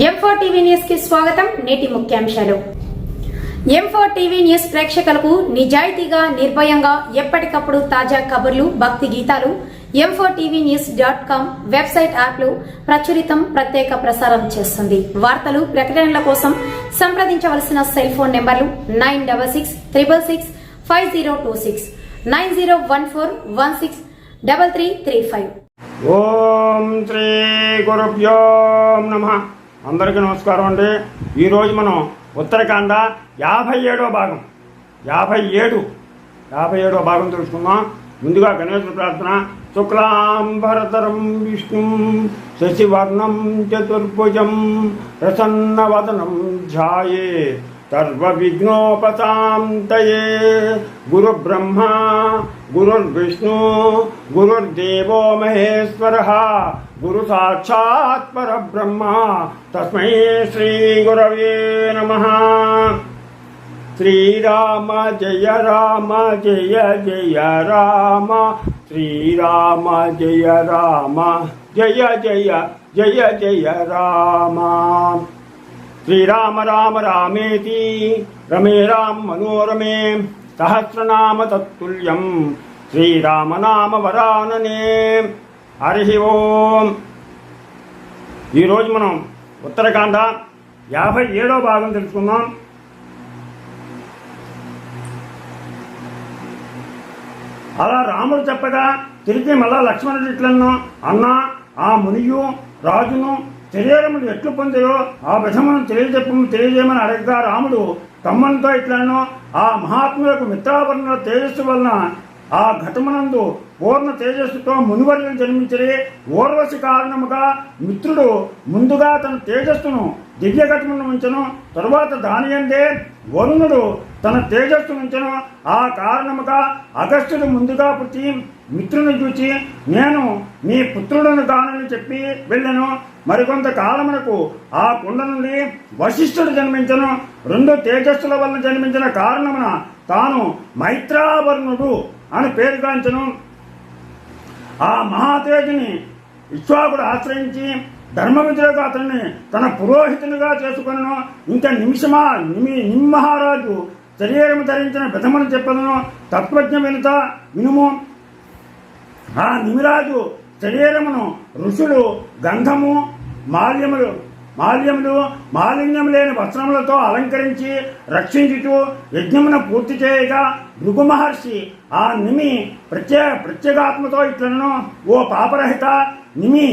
M4 TV news కి స్వాగతం. నేటి ముఖ్యాంశాలు. M4 టీవీ న్యూస్ ప్రేక్షకులకు నిజాయితీగా నిర్భయంగా ఎప్పటికప్పుడు తాజా కబుర్లు, భక్తి గీతాలు m4tvnews.com వెబ్సైట్ యాప్లో ప్రచురితం ప్రత్యేక ప్రసారం చేస్తుంది. వార్తలు, ప్రకటనల కోసం సంప్రదించవలసిన సెల్ ఫోన్ నెంబర్లు 9666665026 9014163335. ఓం శ్రీ గురుభ్యో నమః. అందరికీ నమస్కారం అండి. ఈరోజు మనం ఉత్తరాఖండ 57వ భాగం తెలుసుకుందాం. ముందుగా గణేశుడి ప్రార్థన. శుక్లాంబరధరం విష్ణుం శశివర్ణం చతుర్భుజం ప్రసన్నవదనం ధ్యాయే సర్వవిఘ్నోపశాంతయే. గురుబ్రహ్మ గురుర్విష్ణు గురుర్దేవో మహేశ్వరః గురు సాక్షాత్ పరబ్రహ్మ తస్మై శ్రీ గురవే నమః. శ్రీరామ జయ రామ జయ జయ రామ, శ్రీరామ జయ రామ జయ జయ జయ జయ రామ. శ్రీరామ రామ రామేతి రమే రామ మనోరమే సహస్రనామ తత్తుల్యం శ్రీరామనామ వరాననే. హరి ఓం. ఈరోజు మనం ఉత్తరాఖండ 57వ భాగం తెలుసుకుందాం. అలా రాముడు చెప్పగా తిరిగి మళ్ళా లక్ష్మణుడు ఇట్లన్నో, అన్న ఆ మునియు రాజును శరీరములు ఎట్లు పొందాయో ఆ విధమును తెలియజేయమని అడగగా రాముడు తమ్మునితో ఇట్లన్నో, ఆ మహాత్ములకు మిత్రావరణ తేజస్సు వలన ఆ ఘటమునందు పూర్ణ తేజస్సుతో మునివర్యులు జన్మించే ఓర్వశి కారణముగా మిత్రుడు ముందుగా తన తేజస్సును దివ్య ఘటమును ఉంచను. తరువాత దానియందే వరుణుడు తన తేజస్సు ఉంచను. ఆ కారణముగా అగస్త్యుడు ముందుగా పుట్టి మిత్రుని చూచి నేను మీ పుత్రుడను గానని చెప్పి వెళ్ళను. మరికొంత కాలమునకు ఆ కుండ నుండి వశిష్ఠుడు జన్మించను. రెండు తేజస్సుల వలన జన్మించిన కారణమున తాను మైత్రావరుణుడు అని పేరుగాంచను. ఆ మహాతేజుని ఇక్ష్వాకుడు ఆశ్రయించి ధర్మవిధులకు అతన్ని తన పురోహితునిగా చేసుకొనను. ఇంకా నిమ్మహారాజు శరీరము ధరించిన విధమును చెప్పదను. తత్వజ్ఞ వినుము. ఆ నిమిరాజు శరీరమును ఋషులు గంధము మాలిన్యం లేని వస్త్రములతో అలంకరించి రక్షించుచు యజ్ఞమును పూర్తి చేయగా భృగు మహర్షి ఆ నిమి ప్రత్యేగాత్మతో ఇట్లను, ఓ పాపరహిత నిమి,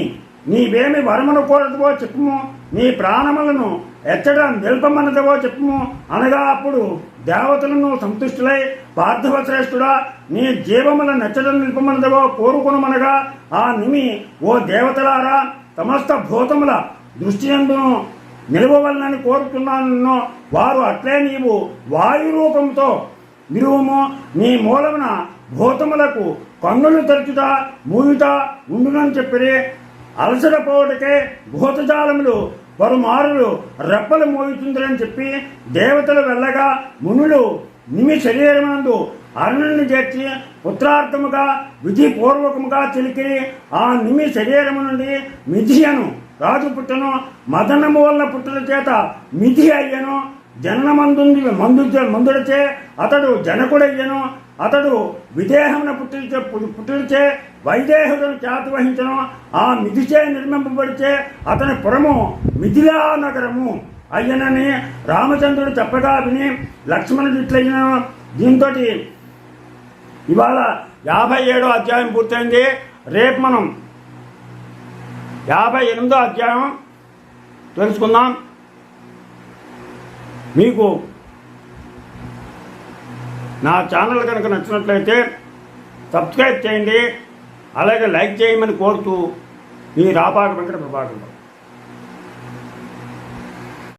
నీవేమి వరమును కోరదువో చెప్పుము, నీ ప్రాణములను ఎచ్చట నిల్పమన్నదవో చెప్పుము అనగా అప్పుడు దేవతలను సంతుష్టులై పార్థవ శ్రేష్ఠుడా, నీ జీవముల నెచ్చట నిల్పమన్నదవో కోరుకునమనగా ఆ నిమి, ఓ దేవతలారా, సమస్త భూతముల దృష్టియందును నిలవవలనని కోరుతున్నాను. వారు అట్లే నీవు వాయు రూపంతో నిలువము. నీ మూలమున భూతములకు కన్నులు తెరచుట మూయుట ఉండునని చెప్పిరి. అలసట పోవటకే భూతజాలములు పరుమారులు రెప్పలు మోయుతుందని చెప్పి దేవతలు వెళ్ళగా మునులు నిమి శరీరమందు అరుణుని చేర్చి పుత్రార్థముగా విధిపూర్వకముగా చిలికిరి. ఆ నిమి శరీరము నుండి మిథియను రాజు పుట్టను. మదనము వలన పుట్టుల చేత మిథి అయ్యను. మందుడిచే అతడు జనకుడయ్యను. అతడు విదేహమున పుట్టులచే వైదేహుడును ఖ్యాతి వహించను. ఆ మిథిచే నిర్మింపబడిచే అతని పురము మిథిలా నగరము అయ్యనని రామచంద్రుడు చెప్పగా విని లక్ష్మణుడు ఇట్లయిన. దీంతో ఇవాళ 57వ అధ్యాయం పూర్తయింది. రేపు మనం 58వ అధ్యాయం తెలుసుకుందాం. మీకు నా ఛానల్ కనుక నచ్చినట్లయితే సబ్స్క్రైబ్ చేయండి, అలాగే లైక్ చేయమని కోరుతూ మీ రాపాక వెంకట ప్రభాకర్.